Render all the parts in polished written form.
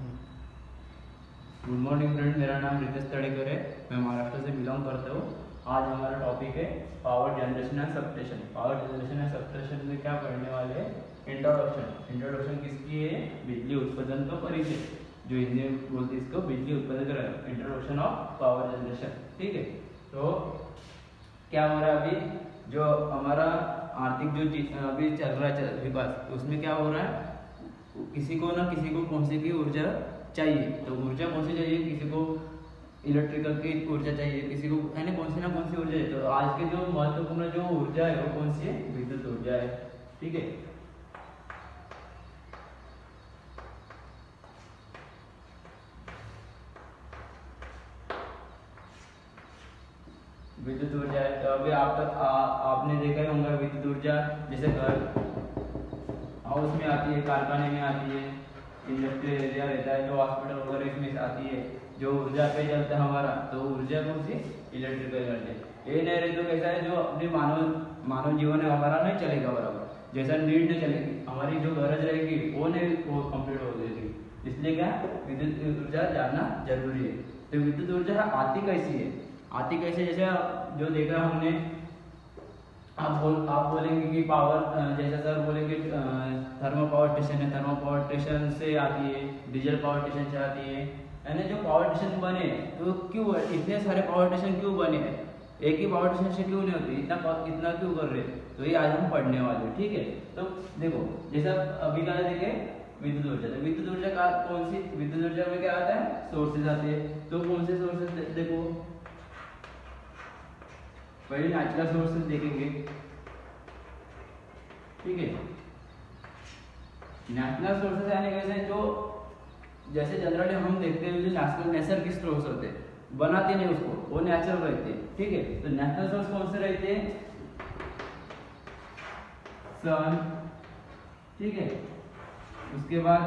Good morning friend, मेरा नाम रितेश तड़ेकर है। मैं महाराष्ट्र से बिलोंग करता हूँ। आज हमारा टॉपिक है power generation and substation. Power generation and substation में क्या पढ़ने वाले हैं? इंट्रोडक्शन किसकी है? बिजली उत्पादन का परिचय, जो हिंदी में बोलते हैं इसको बिजली उत्पादन का इंट्रोडक्शन ऑफ पावर जनरेशन। ठीक है, तो क्या हो रहा है अभी? जो हमारा आर्थिक जो चीज अभी चल रहा है विकास, उसमें क्या हो रहा है? किसी को ना किसी को कौन सी की ऊर्जा चाहिए, तो ऊर्जा कौन सी चाहिए? किसी को इलेक्ट्रिकल की ऊर्जा चाहिए, किसी को है ना कौन सी ऊर्जा है। तो आज के जो महत्वपूर्ण जो ऊर्जा है वो कौन सी है? विद्युत ऊर्जा है। ठीक है, विद्युत ऊर्जा है। तो अभी आपने देखा ही होगा विद्युत ऊर्जा जैसे घर हाउस में आती है, कारखाने में आती है, इंडस्ट्रियल एरिया रहता है, जो हॉस्पिटल वगैरह इसमें आती है। जो ऊर्जा पे चलता है हमारा, तो ऊर्जा कौन सी? Electrical energy. ये नहीं रही तो कैसा है? जो अपनी मानव जीवन है हमारा नहीं चलेगा बराबर, जैसा नीड नहीं चलेगी, हमारी जो गरज रहेगी वो नहीं वो कंप्लीट हो जाएगी। इसलिए क्या विद्युत ऊर्जा जानना जरूरी है। तो विद्युत ऊर्जा आती कैसी है? आती कैसे? जैसे जो देखा हमने, आप बोलेंगे कि पावर, जैसे सर बोलेंगे थर्मल पावर स्टेशन है, थर्मल पावर स्टेशन से आती है, डीजल पावर स्टेशन से आती है। यानी जो पावर स्टेशन बने तो क्यों इतने सारे पावर स्टेशन क्यों बने हैं? एक ही पावर स्टेशन से क्यों नहीं होती? इतना क्यों कर रहे? तो ये आज हम पढ़ने वाले हैं। ठीक है, तो देखो जैसा अभी का देखे विद्युत ऊर्जा, तो विद्युत ऊर्जा का कौन सी? विद्युत ऊर्जा में क्या आता है? सोर्सेज आते हैं। तो कौन से सोर्सेज? देखो पहले नेचुरल सोर्सेज देखेंगे। ठीक है, नेचुरल सोर्सेज यानी कैसे? जो जैसे जनरली हम देखते हैं जो नेचुरल नैसर्गिक स्रोत होते हैं, बनाते नहीं उसको, वो नेचुरल रहते हैं। ठीक है, तो नेचुरल सोर्स कौन से रहते हैं? सन, ठीक है, उसके बाद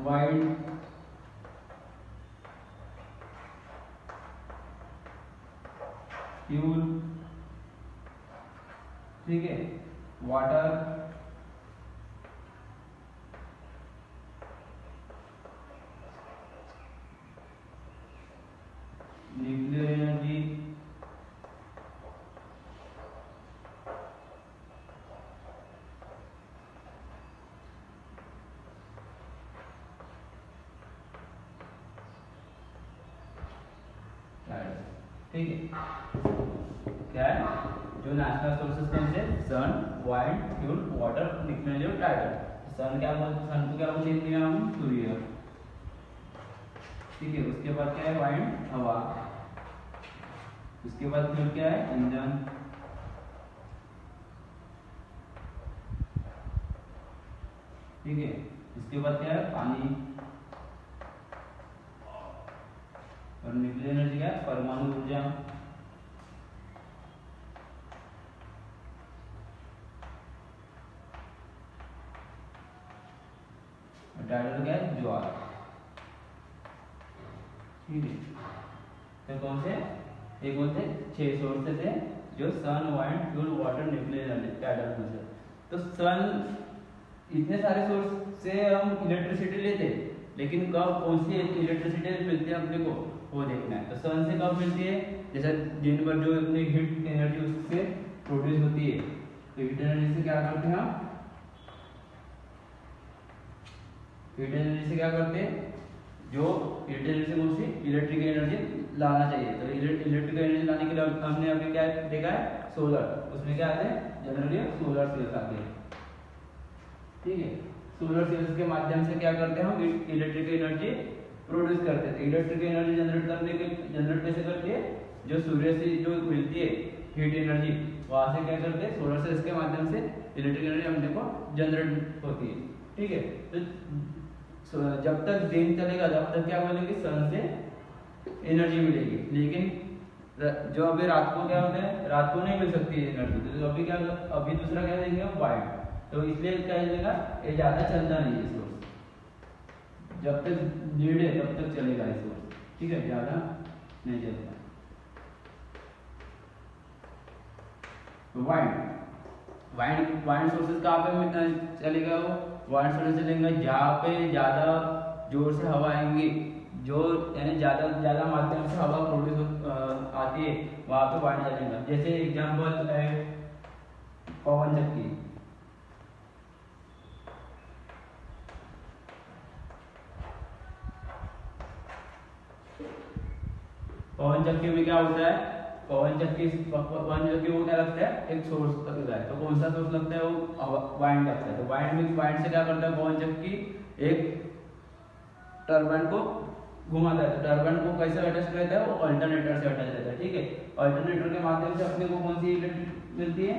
वाइंड, फ्यूल, ठीक है, वाटर, न्यूक्लियर एनर्जी, ठीक है, क्या है? जो नेचुरल सोर्सेज कौन से? Sun, wind, fuel, water, nuclear, tidal. Sun क्या बोलते? सन को क्या बोलते हैं हिंदी में हम? सूर्य। ठीक है, उसके बाद क्या है? वाइंड, हवा। उसके बाद फ्यूल क्या है? ईंधन। ठीक है, उसके बाद क्या है? पानी। और न्यूक्लियर एनर्जी क्या है? परमाणु ऊर्जा। और टाइडल क्या है? ज्वार। ठीक है, तो कौन से? ये कौन से 6 सोर्सेज है? जो sun, wind, fuel, water, nuclear energy, tidal में से। तो सन, इतने सारे सोर्स से हम इलेक्ट्रिसिटी लेते हैं, लेकिन कब कौन सी इलेक्ट्रिसिटी मिलती है अपने को वो देखना है। तो सन से कब मिलती है? जैसे दिन भर जो अपनी हीट एनर्जी उससे प्रोड्यूस होती है, तो हीट एनर्जी से क्या करते हैं हम? हीट एनर्जी से क्या करते हैं? जो हीट एनर्जी कौन सी? इलेक्ट्रिक एनर्जी लाना चाहिए। तो इलेक्ट्रिक एनर्जी लाने के लिए हमने अभी क्या देखा है? सोलर। उसमें क्या आते हैं? जनरली सोलर सेल्स आते हैं। ठीक है, सोलर सेल्स के माध्यम से क्या करते हैं हम? इलेक्ट्रिक एनर्जी प्रोड्यूस करते हैं। इलेक्ट्रिक एनर्जी जनरेट कैसे करते हैं? जो सूर्य से जो मिलती है हीट एनर्जी, वहां से क्या करते हैं? सोलर सेल्स के माध्यम से इलेक्ट्रिक एनर्जी हम देखो जनरेट होती है। ठीक है, तो जब तक दिन चलेगा तब तक क्या मिलेगी? सन से एनर्जी मिलेगी। लेकिन जो अभी रात को क्या होता है? रात को नहीं मिल सकती एनर्जी, तो अभी क्या, अभी दूसरा क्या देंगे? वाइट। तो इसलिए क्या चलेगा? ये ज्यादा चलता नहीं है सोर्स, जब तक नीड है तब तक चलेगा ये सोर्स। ठीक है, ज्यादा नहीं चलता। वाइंड सोर्सेज कहाँ पे चलेगा? वो वाइड सोर्स से लेंगे जहाँ पे ज़्यादा जोर से हवा आएंगी, जो यानी ज़्यादा माध्यम से हवा प्रोड्यूस आती है, वहाँ पे वाइड चलेगा। जैसे एग्जाम्पल है पवन चक्की। पवन चक्की में क्या होता है, पवन चक्की को क्या लगता है, एक सोर्स लगता है। तो कौन सा सोर्स लगता है, वो वाइंड लगता है। तो वाइंड से क्या करता है पवन चक्की, एक टरबाइन को घुमाता है। तो टरबाइन को कैसे अटैच रहता है, वो अल्टरनेटर से अटैच रहता है। ठीक है, अल्टरनेटर के माध्यम से अपने को कौन सी इलेक्ट्रिक मिलती है,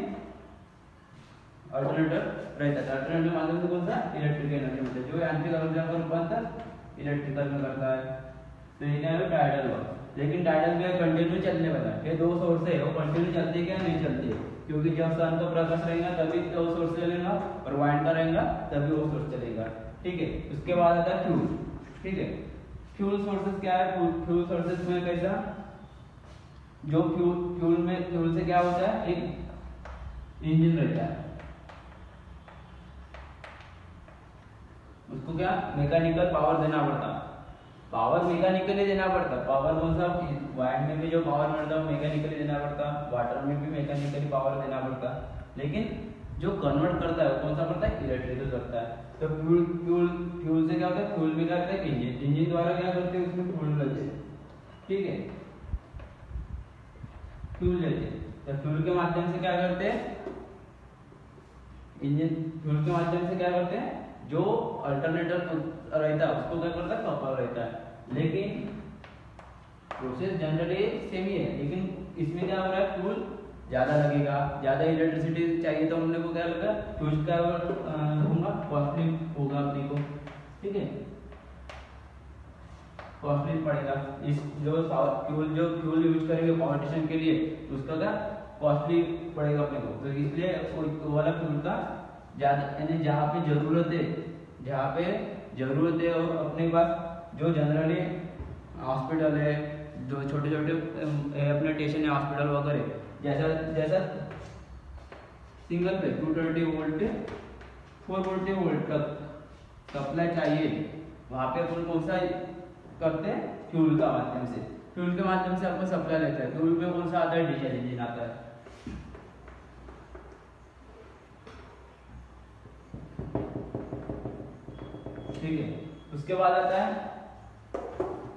अल्टरनेटर रहता है। अल्टरनेटर के माध्यम से कौन सा इलेक्ट्रिक एनर्जी मिलती है, जो यांत्रिक ऊर्जा का रूपांतर इलेक्ट्रिकल में करता है। तो ये क्या है, टाइडल वर्क। लेकिन टाइडल में कंटिन्यू चलने वाला है, ये दो सोर्स है, वो कंटिन्यू चलते हैं क्या, नहीं चलते, क्योंकि जब सन का प्रकाश रहेगा तभी वो सोर्स चलेगा, और वाइंड का रहेगा तभी वो सोर्स चलेगा। ठीक है, उसके बाद आता है फ्यूल। ठीक है, फ्यूल सोर्सेस क्या है, फ्यूल सोर्सेस में कैसा, जो फ्यूल से क्या होता है, एक इंजन रहता है, उसको क्या मैकेनिकल पावर देना पड़ता है। पावर मैकेनिकली देना पड़ता, पावर कौन सा, वाइंड में भी जो पावर मिलता है मैकेनिकली देना पड़ता, वाटर में भी मैकेनिकली पावर देना पड़ता, लेकिन जो कन्वर्ट करता है कौन सा करता है, इलेक्ट्रिकल करता है। तो फ्यूल से क्या होता है, फ्यूल में क्या करता है, इंजन द्वारा क्या करते हैं, उसमें फ्यूल लेते हैं। ठीक है, फ्यूल लेते हैं, तो फ्यूल के माध्यम से क्या करते हैं, इंजन फ्यूल के माध्यम से क्या करते हैं, जो अल्टरनेटर रहता है उसको क्या करता है, कपल रहता है। लेकिन प्रोसेस जनरली सेम ही है, लेकिन इसमें क्या हो रहा है, फ्यूल ज्यादा लगेगा, ज्यादा इलेक्ट्रिसिटी चाहिए, तो हमने को क्या लगा, फ्यूल का होगा कॉस्टली होगा अपने को। ठीक है, कॉस्टली पड़ेगा। इस जो फ्यूल यूज करेंगे पावर स्टेशन के लिए, उसका क्या कॉस्टली पड़ेगा अपने को। तो इसलिए वो वाला फ्यूल का ज्यादा, यानी जहाँ पे जरूरत है और अपने पास जो जनरली हॉस्पिटल है, जो छोटे छोटे अपने स्टेशन है, हॉस्पिटल वगैरह, जैसा सिंगल पे 230 वोल्ट 440 वोल्ट तक सप्लाई चाहिए, वहाँ पे अपन कौन सा करते हैं, फ्यूल का माध्यम से। फ्यूल के माध्यम से अपन सप्लाई लेते हैं। फ्यूल में कौन सा आता है, डीजल इंजन आता है। ठीक है, उसके बाद आता है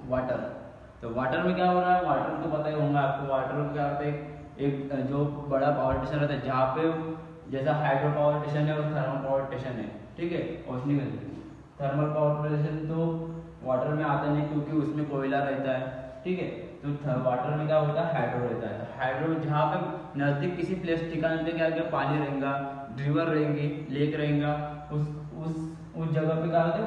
वाटर। तो वाटर में क्या हो रहा है, वाटर तो पता ही होगा आपको, वाटर में क्या होता है, एक जो बड़ा पावर स्टेशन रहता है, जहाँ पे जैसा हाइड्रो पावर स्टेशन है और थर्मल पावर स्टेशन है। ठीक है, ओशनी में थर्मल पावर स्टेशन तो वाटर में आता नहीं, क्योंकि उसमें कोयला रहता है। ठीक है, तो वाटर में क्या होता है, हाइड्रो रहता है। हाइड्रो जहाँ पे नजदीक किसी प्लेस ठिकाने पे क्या पानी रहेगा, रिवर रहेंगी, लेक रहेगा, उस जगह पे क्या होता है,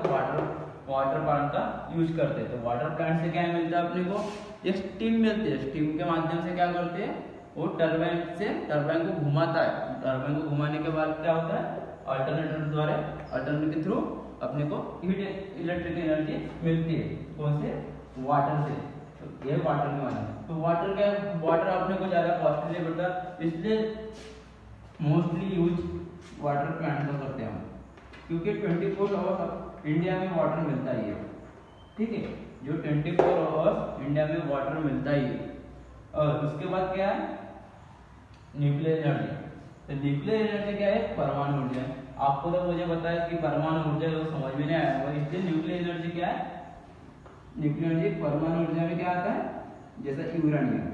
वाटर प्लांट का यूज करते हैं। तो वाटर प्लांट से क्या मिलता है अपने को, एक स्टीम मिलती है। स्टीम के माध्यम से क्या करते हैं, वो टरबाइन को घुमाता है। टरबाइन को घुमाने के बाद क्या होता है, अल्टरनेटर के थ्रू अपने को इलेक्ट्रिक एनर्जी मिलती है। कौन से, वाटर से। तो ये वाटर के माध्यम। तो वाटर अपने को ज्यादा कॉस्टली पड़ता है, इसलिए मोस्टली यूज वाटर प्लांट का करते हैं हम, क्योंकि 24 आवर्स इंडिया में वाटर मिलता ही है। ठीक है, जो 24 आवर्स इंडिया में वाटर मिलता ही है। और उसके बाद क्या है, न्यूक्लियर एनर्जी। तो न्यूक्लियर एनर्जी क्या है, परमाणु ऊर्जा। आपको तो मुझे पता है कि परमाणु ऊर्जा तो समझ में नहीं आया होगा, इसलिए न्यूक्लियर एनर्जी क्या है, न्यूक्लियर एनर्जी परमाणु ऊर्जा में क्या आता है, जैसा यूरेनियम।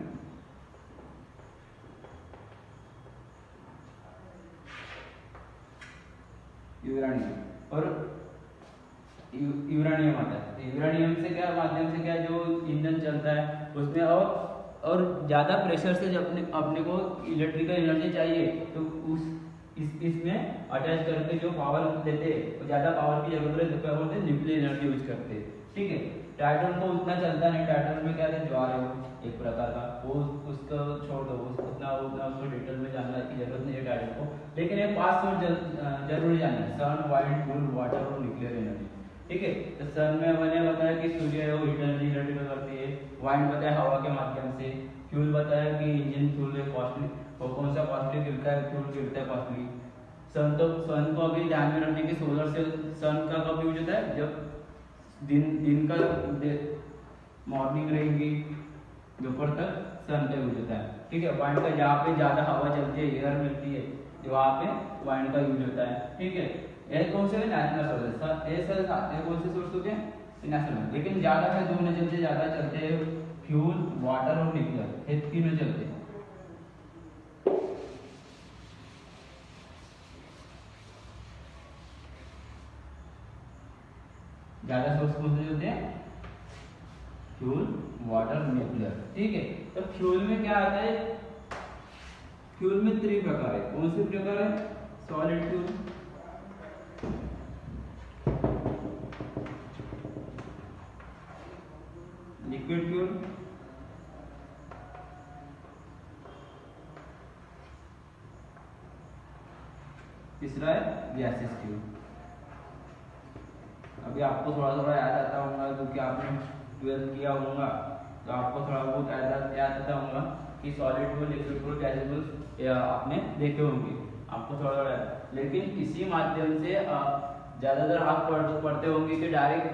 और यूरेनियम आता है। तो यूरेनियम से क्या माध्यम से क्या जो ईंधन चलता है उसमें, और ज्यादा प्रेशर से जब अपने को इलेक्ट्रिकल एनर्जी चाहिए, तो इसमें अटैच करके जो पावर देते हैं, तो ज्यादा पावर की जरूरत है, तो क्या बोलते हैं, न्यूक्लियर एनर्जी यूज करते हैं। ठीक है, टाइटन को उतना चलता नहीं, टाइटन में क्या है, ज्वार है एक प्रकार का, वो उसको छोड़ दो, उतना उसको डिटेल में जानने की जरूरत नहीं है टाइटन को। लेकिन एक 5 सोर्स जरूरी जानना है, सन, वाइंड, फूल, वाटर और न्यूक्लियर एनर्जी। ठीक है, तो सन में मैंने बताया कि सूर्य है वो हीट एनर्जी इलेक्ट्रिकल करती है, वाइंड बताया हवा के माध्यम से, फ्यूल बताया कि इंजन फ्यूल है कॉस्टली, और कौन सा कॉस्टली गिरता है, फ्यूल गिरता है कॉस्टली, सन को अभी ध्यान में रखने की सोलर सेल सन का कब यूज होता है, जब दिन का मॉर्निंग रहेगी दोपहर तक सन का यूज होता है। ठीक है, वाइंड का जहाँ पे ज्यादा हवा चलती है, एयर मिलती है, वहाँ पे वाइंड का यूज होता है। ठीक है, ये कौन से नेचुरल सोर्स, ये कौन से सोर्स होते हैं, नेचुरल। लेकिन ज्यादा है दो नेचर से ज्यादा चलते हैं, फ्यूल, वाटर और न्यूक्लियर, ये तीनों चलते हैं। ज्यादा सोर्स कौन से होते हैं, फ्यूल, वाटर, न्यूक्लियर। ठीक है, तो फ्यूल में क्या आता है, फ्यूल में 3 प्रकार है। कौन से प्रकार है, सॉलिड फ्यूल, लिक्विड फ्यूल, तीसरा है गैसेस फ्यूल। अभी आपको थोड़ा थोड़ा याद आता होगा क्योंकि आपने 12th किया होगा, तो आपको थोड़ा बहुत याद आता होगा कि solid fuel, liquid fuel, gases fuel आपने देखे होंगे, आपको थोड़ा थोड़ा। लेकिन इसी माध्यम से ज़्यादातर आप पढ़ते होंगे कि डायरेक्ट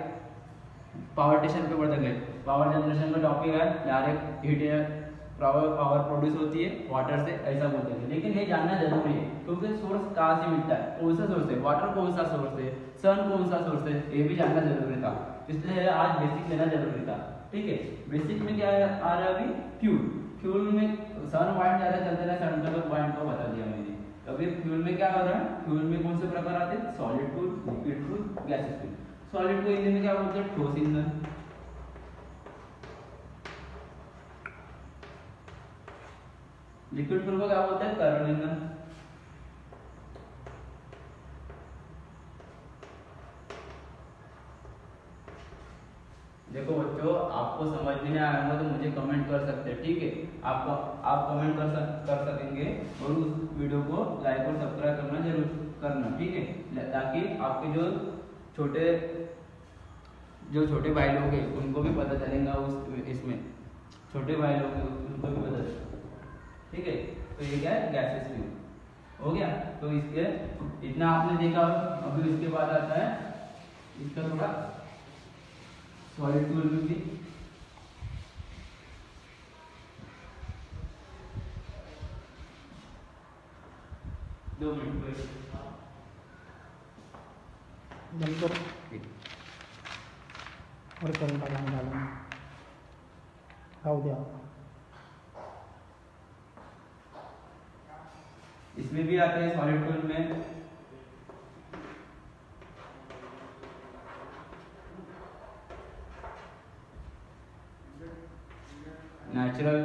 पावर स्टेशन पे पढ़ते गए, पावर जनरेशन का टॉपिक है, डायरेक्ट हीट पावर प्रोड्यूस होती है वाटर से, ऐसा बोलते हैं। लेकिन ये जानना जरूरी है क्योंकि सोर्स कहाँ से मिलता है, कौन सा सोर्स है, वाटर कौन सा सोर्स है, सन कौन सा सोर्स है, ये भी जानना जरूरी था। इसलिए आज बेसिक लेना जरूरी था। ठीक है, बेसिक में क्या आ रहा है अभी, फ्यूल। फ्यूल में सन वाइंड ज़्यादा चलते रहे, सन का वाइंड को बता दिया मैंने। अभी फ्यूल में क्या हो रहा है, फ्यूल में कौन से प्रकार आते हैं, solid fuel, liquid fuel, gases fuel. Solid को हिंदी में क्या बोलते हैं, ठोस ईंधन। लिक्विड फ्यूल को क्या बोलते हैं, तरल ईंधन। देखो बच्चों, आपको समझ में नहीं आया होगा तो मुझे कमेंट कर सकते हैं। ठीक है, आप कमेंट कर सकेंगे और उस वीडियो को लाइक और सब्सक्राइब करना जरूर करना। ठीक है, ताकि आपके जो छोटे भाई लोग हैं उनको भी पता चलेगा, उस इसमें छोटे भाई लोग हैं उनको भी पता चलेगा। ठीक है, तो ये क्या है, गैसेस फ्यूल हो गया। तो इसके इतना आपने देखा। अभी इसके बाद आता है इसका थोड़ा सॉलिड फ्यूल में भी दो मिनट और करंट डालूंगा राहू द्या। इसमें भी आते हैं सॉलिड फ्यूल में नेचुरल,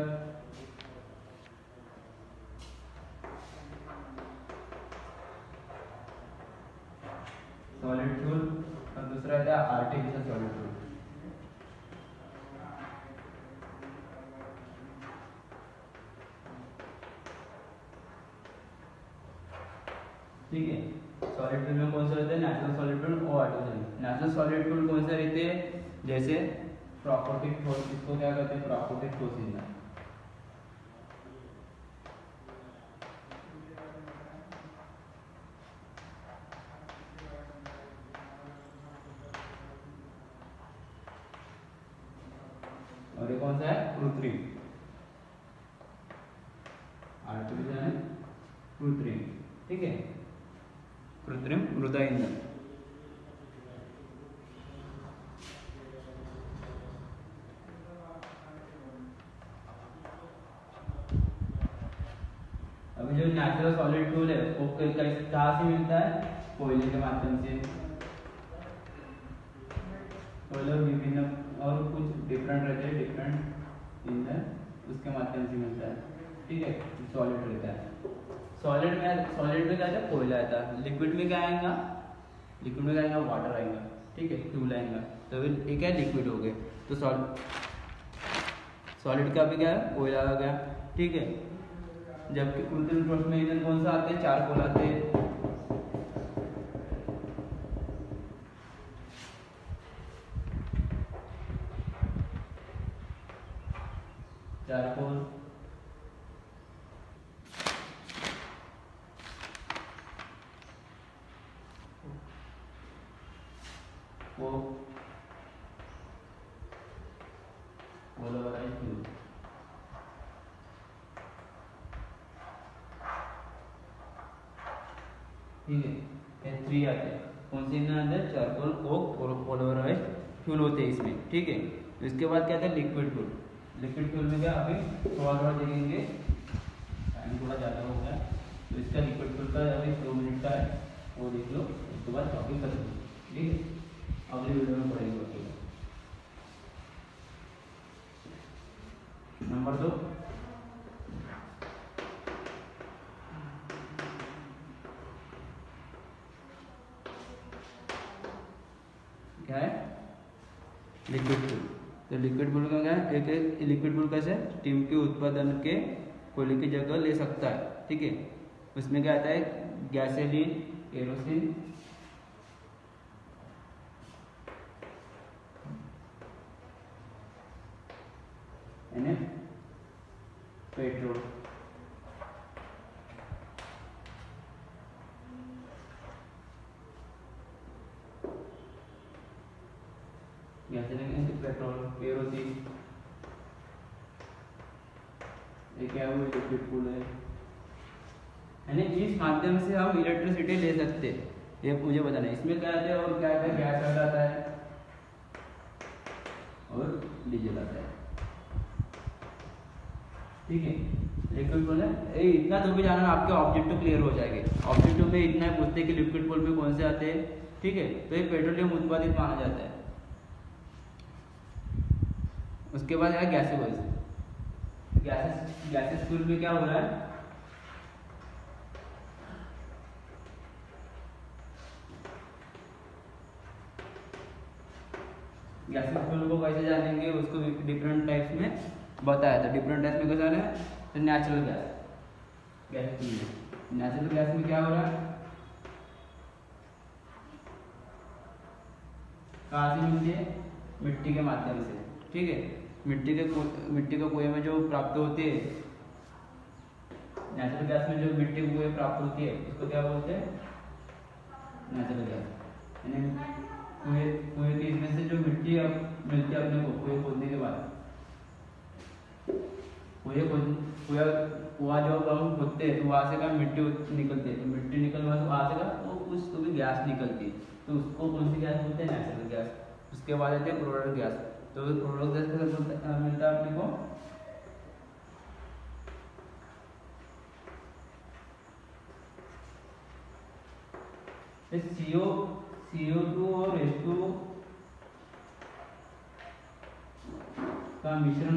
सॉलिड फ्यूल और दूसरा है आर्टिफिशियल सॉलिड फ्यूल। ठीक है, सॉलिड फ्यूल में कौन से रहते हैं, नेचुरल सॉलिड फ्यूल और आर्टिफिशियल। नेचुरल सॉलिड फ्यूल कौन से रहते हैं, जैसे प्राकृतिक ठोस, इसको क्या कहते हैं, प्राकृतिक ठोस ईंधन। और ये कौन सा है, कृत्रिम, आर्टिफिशियल है कृत्रिम। ठीक है, कृत्रिम मृदा ईंधन। अभी जो नेचुरल सॉलिड फ्यूल है वो कहाँ से मिलता है, कोयले के माध्यम से। कोयले विभिन्न और कुछ डिफरेंट रहते हैं, डिफरेंट ईंधन उसके माध्यम से मिलता है। ठीक है, सॉलिड रहता है। सॉलिड में क्या है, कोयला आता है। लिक्विड में क्या आएगा, लिक्विड में क्या आएगा, वाटर आएगा। ठीक है, फ्यूल आएगा। तो एक है लिक्विड हो गए, तो सॉलिड का भी क्या है, कोयला आ गया। ठीक है, जबकि कृत्रिम ठोस में ईंधन कौन सा आते हैं, चारकोल आते हैं। चारकोल, वो पोलराइज्ड फ्यूल। ठीक है, ये 3 आते हैं। कौन से इसमें अंदर चारकोल कोक और पोलराइज्ड फ्यूल होते हैं इसमें। ठीक है, तो इसके बाद क्या था लिक्विड फ्यूल। लिक्विड फ्यूल में क्या अभी थोड़ा देखेंगे, टाइम थोड़ा ज़्यादा हो गया। तो इसका लिक्विड फ्यूल का अभी 2 मिनट का है, वो देख लो, उसके बाद टॉपिक खत्म। ठीक है, अगली वीडियो में पढ़ेंगे उसके बाद। नंबर 2 क्या है, लिक्विड फ्यूल। तो लिक्विड फ्यूल का क्या है, एक लिक्विड फ्यूल कैसे स्टीम के उत्पादन के कोयले की जगह ले सकता है। ठीक है, उसमें क्या आता है gasoline, kerosene, petrol. Gasoline, petrol, kerosene, ये क्या है, लिक्विड फ्यूल है। यानी इस माध्यम से हम इलेक्ट्रिसिटी ले सकते हैं, ये मुझे बताना है। इसमें क्या आता है और क्या आता है, गैस आता है और डीजल आता है। ठीक है, लिक्विड फ्यूल है, इतना तो भी जानना, आपके ऑब्जेक्टिव क्लियर हो जाएंगे। ऑब्जेक्टिव में इतना पूछते हैं कि लिक्विड फ्यूल में कौन से आते हैं। ठीक है, तो ये पेट्रोलियम उत्पादित माना जाता है। उसके बाद है गैसेबल्स। गैसेस फ्यूल में क्या हो रहा है, गैसेस फ्यूल को कैसे जानेंगे, उसको डिफरेंट टाइप्स में बताया था। डिफरेंट टाइप्स में कैसे है, तो natural gas fuel. Natural gas में क्या हो रहा है, कहाँ से मिलती है, मिट्टी के माध्यम से। ठीक है, मिट्टी के कुएं में जो प्राप्त होती है, नेचुरल गैस में जो मिट्टी के कुएं प्राप्त होती है उसको क्या बोलते हैं, नेचुरल गैस। यानी कुएं के इसमें से जो मिट्टी अब मिलती है अपने को कुएं खोदने के बाद, कुआं जो हम खोदते हैं तो वहाँ से क्या मिट्टी निकलती है। तो मिट्टी निकलने बाद वहाँ से क्या तो कुछ तो भी गैस निकलती है, तो उसको कौन सी गैस बोलते हैं, नेचुरल गैस। उसके बाद आते हैं प्रोडक्ट गैस। तो प्रोडक्ट गैस कैसे मिलता है अपने को, CO2 और H2 का मिश्रण,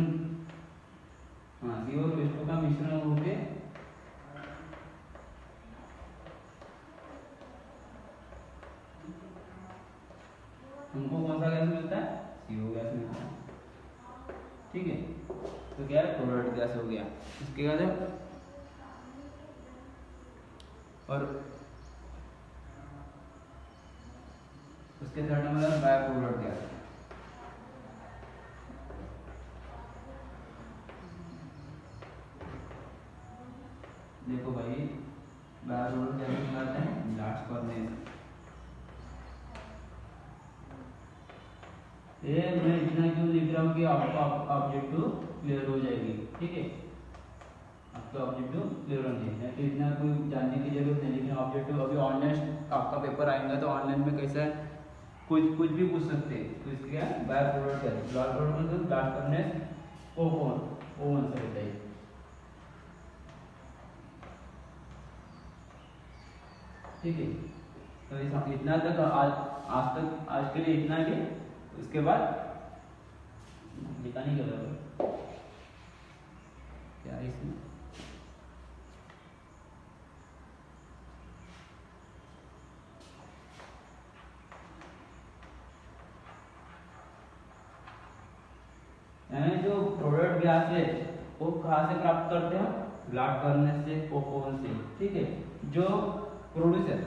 हाँ CO और H2 का मिश्रण होके हमको कौन सा गैस मिलता है, CO गैस मिलता है। ठीक है, तो क्या है प्रोडक्ट गैस हो गया। इसके बाद है और उसके थर्ड नंबर है बाय प्रोडक्ट गैस। देखो भाई, बाय प्रोडक्ट गैस में आते हैं ब्लास्ट फर्नेस। ये मैं इतना क्यों लिख रहा हूँ कि आपका ऑब्जेक्टिव क्लियर हो जाएगी। ठीक है, आपका ऑब्जेक्टिव क्लियर होना चाहिए, तो इतना कोई जानने की जरूरत नहीं। लेकिन ऑब्जेक्टिव अभी ऑनलाइन आपका पेपर आएगा तो ऑनलाइन में कैसा है, कुछ भी पूछ सकते हैं। तो इसके क्या by product gas, blast product blast furnace oven से रहता है। ठीक है, तो इतना तक आज के लिए इतना ही। उसके बाद लिखा नहीं कर रहा क्या है इसमें, जो प्रोडक्ट गैस है वो कहाँ से प्राप्त करते हैं, ब्लास्ट फर्नेस से, ओवन से। ठीक है, जो प्रोड्यूसर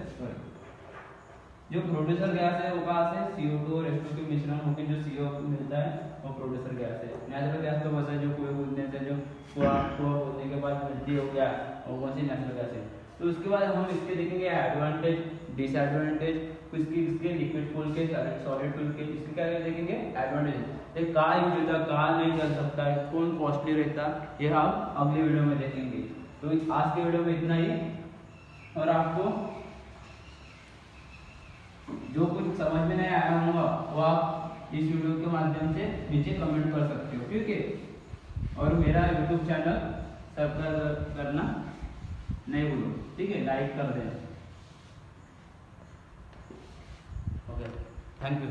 गैस है वो कहाँ से, CO2 और H2 के मिश्रण होकर जो CO मिलता है वो प्रोड्यूसर गैस है। नेचुरल गैस तो बस है जो कुएं खोदने से जो कुआं खोदने के बाद मिलती हो गया, और कौन सी नेचुरल गैस है। तो उसके बाद हम इसके देखेंगे एडवांटेज, डिसएडवांटेज इसकी इसके लिक्विड कूल के सॉलिड कूल के इसके क्या देखेंगे एडवांटेज, कहाँ यूज होता है कहाँ नहीं चल सकता है, कौन कॉस्टली रहता है, ये हम अगली वीडियो में देखेंगे। तो आज के वीडियो में इतना ही, और आपको जो कुछ समझ में नहीं आया होगा वो आप इस वीडियो के माध्यम से नीचे कमेंट कर सकते हो, ठीक है। और मेरा यूट्यूब चैनल सब्सक्राइब करना नहीं भूलो, ठीक है, लाइक कर दें। Okay, thank you.